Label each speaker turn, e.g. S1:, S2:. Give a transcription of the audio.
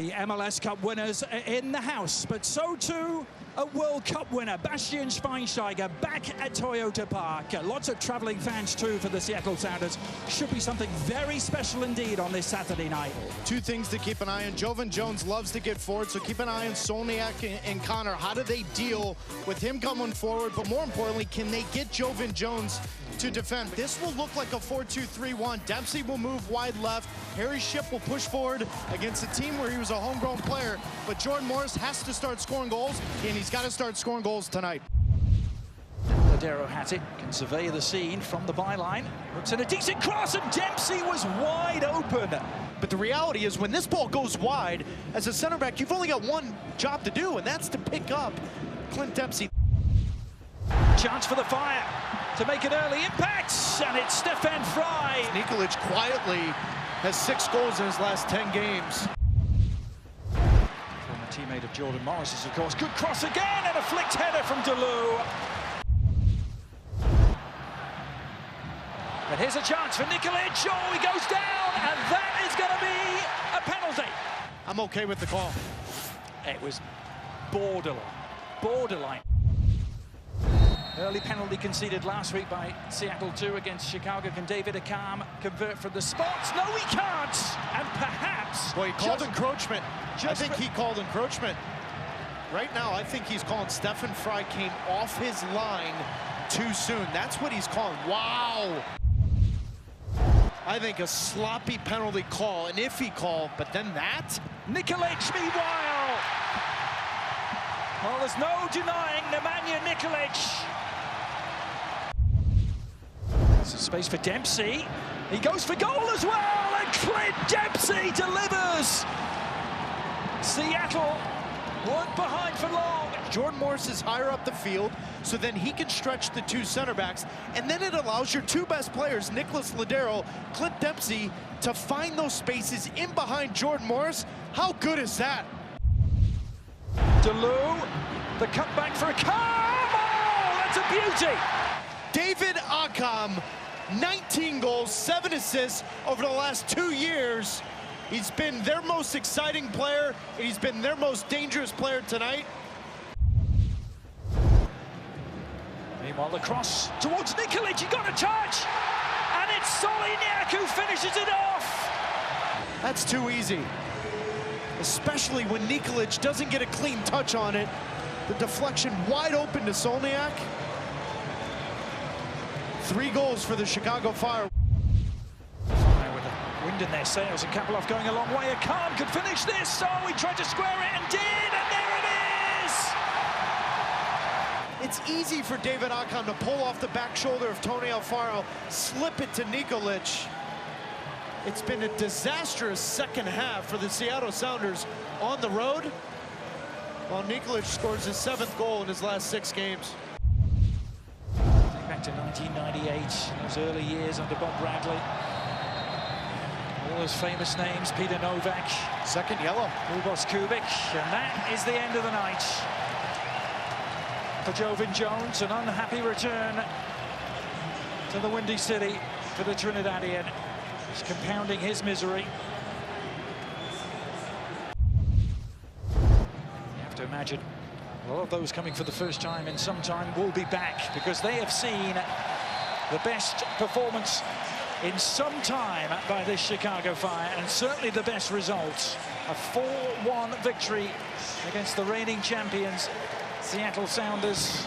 S1: The MLS Cup winners are in the house, but so too a World Cup winner, Bastian Schweinsteiger, back at Toyota Park. Lots of travelling fans too for the Seattle Sounders. Should be something very special indeed on this Saturday night.
S2: Two things to keep an eye on. Jovan Jones loves to get forward, so keep an eye on Solniak and Connor. How do they deal with him coming forward? But more importantly, can they get Jovan Jones to defend? This will look like a 4-2-3-1. Dempsey will move wide left. Harry Shipp will push forward against a team where he was a homegrown player. But Jordan Morris has to start scoring goals, and he's got to start scoring goals tonight.
S1: Ladero has it, can survey the scene from the byline. Looks in a decent cross, and Dempsey was wide open.
S3: But the reality is, when this ball goes wide, as a center back, you've only got one job to do, and that's to pick up Clint Dempsey.
S1: Chance for the Fire to make an early impact, and it's Stefan Fry.
S3: Nikolic quietly has 6 goals in his last 10 games.
S1: Former teammate of Jordan Morris's, of course. Good cross again, and a flicked header from Deleu. But here's a chance for Nikolic. Oh, he goes down, and that is going to be a penalty.
S3: I'm okay with the call.
S1: It was borderline. Early penalty conceded last week by Seattle 2 against Chicago. Can David Akam convert from the spots? No, he can't. And perhaps...
S3: Well, he called encroachment. I think he called encroachment. Right now, I think he's calling Stefan Fry came off his line too soon. That's what he's calling. Wow. I think a sloppy penalty call, an iffy call, but then that?
S1: Nikolic, meanwhile. Well, there's no denying Nemanja Nikolic. There's a space for Dempsey. He goes for goal as well, and Clint Dempsey delivers. Seattle weren't behind for long.
S3: Jordan Morris is higher up the field, so then he can stretch the 2 center backs, and then it allows your 2 best players, Nicholas Ladero, Clint Dempsey, to find those spaces in behind Jordan Morris. How good is that?
S1: Deleu, the cutback for Akam. Oh, that's a beauty.
S3: David Akam, 19 goals, 7 assists over the last 2 years. He's been their most exciting player. He's been their most dangerous player tonight.
S1: Meanwhile, the cross towards Nikolic. He got a touch, and it's Solniak who finishes it off.
S3: That's too easy, especially when Nikolic doesn't get a clean touch on it. The deflection wide open to Solniak. 3 goals for the Chicago Fire.
S1: Fire with the wind in their sails, and Kapilov going a long way. Akam could finish this. Oh, he tried to square it and did, and there it is.
S3: It's easy for David Akam to pull off the back shoulder of Tony Alfaro, slip it to Nikolic. It's been a disastrous second half for the Seattle Sounders on the road, while Nikolic scores his 7th goal in his last 6 games.
S1: Back to 1998, those early years under Bob Bradley. All those famous names, Peter Novak.
S3: Second yellow.
S1: Lubos Kubik, and that is the end of the night. For Jovan Jones, an unhappy return to the Windy City for the Trinidadian. He's compounding his misery. You have to imagine a lot of those coming for the first time in some time will be back, because they have seen the best performance in some time by this Chicago Fire, and certainly the best result. A 4-1 victory against the reigning champions, Seattle Sounders.